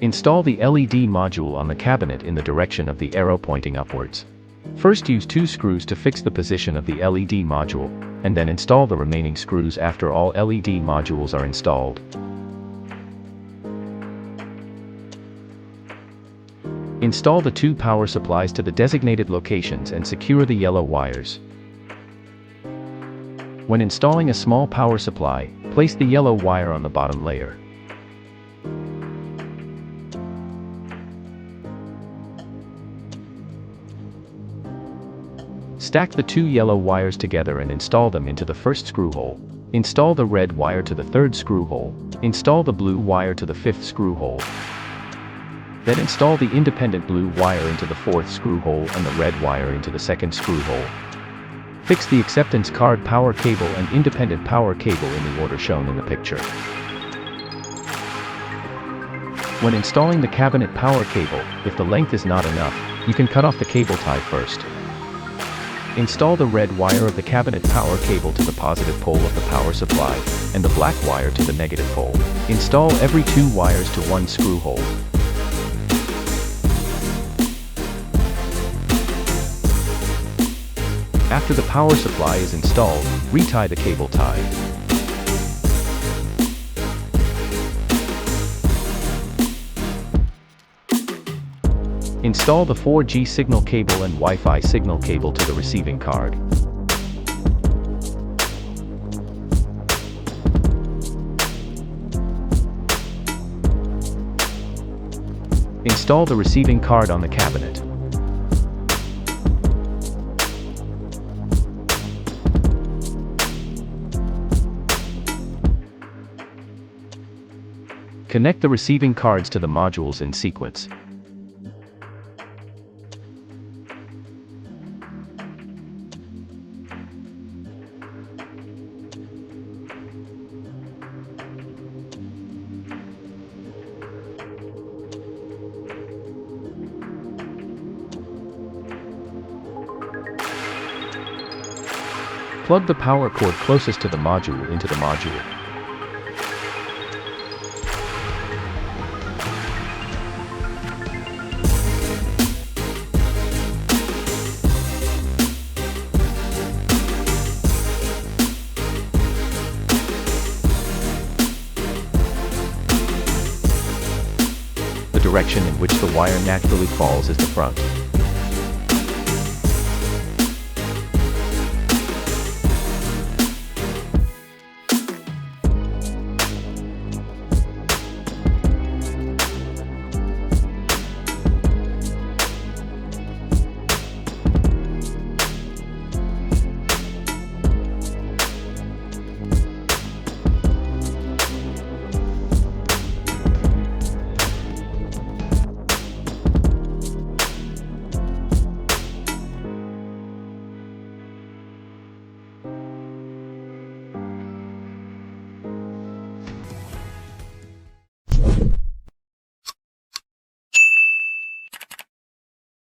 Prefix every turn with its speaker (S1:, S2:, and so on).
S1: Install the LED module on the cabinet in the direction of the arrow pointing upwards. First use 2 screws to fix the position of the LED module, and then install the remaining screws after all LED modules are installed. Install the 2 power supplies to the designated locations and secure the yellow wires. When installing a small power supply, place the yellow wire on the bottom layer. Stack the 2 yellow wires together and install them into the first screw hole. Install the red wire to the 3rd screw hole. Install the blue wire to the 5th screw hole. Then install the independent blue wire into the 4th screw hole and the red wire into the 2nd screw hole. Fix the acceptance card power cable and independent power cable in the order shown in the picture. When installing the cabinet power cable, if the length is not enough, you can cut off the cable tie first. Install the red wire of the cabinet power cable to the positive pole of the power supply, and the black wire to the negative pole. Install every 2 wires to 1 screw hole. After the power supply is installed, retie the cable tie. Install the 4G signal cable and Wi-Fi signal cable to the receiving card. Install the receiving card on the cabinet. Connect the receiving cards to the modules in sequence. Plug the power cord closest to the module into the module. The direction in which the wire naturally falls is the front.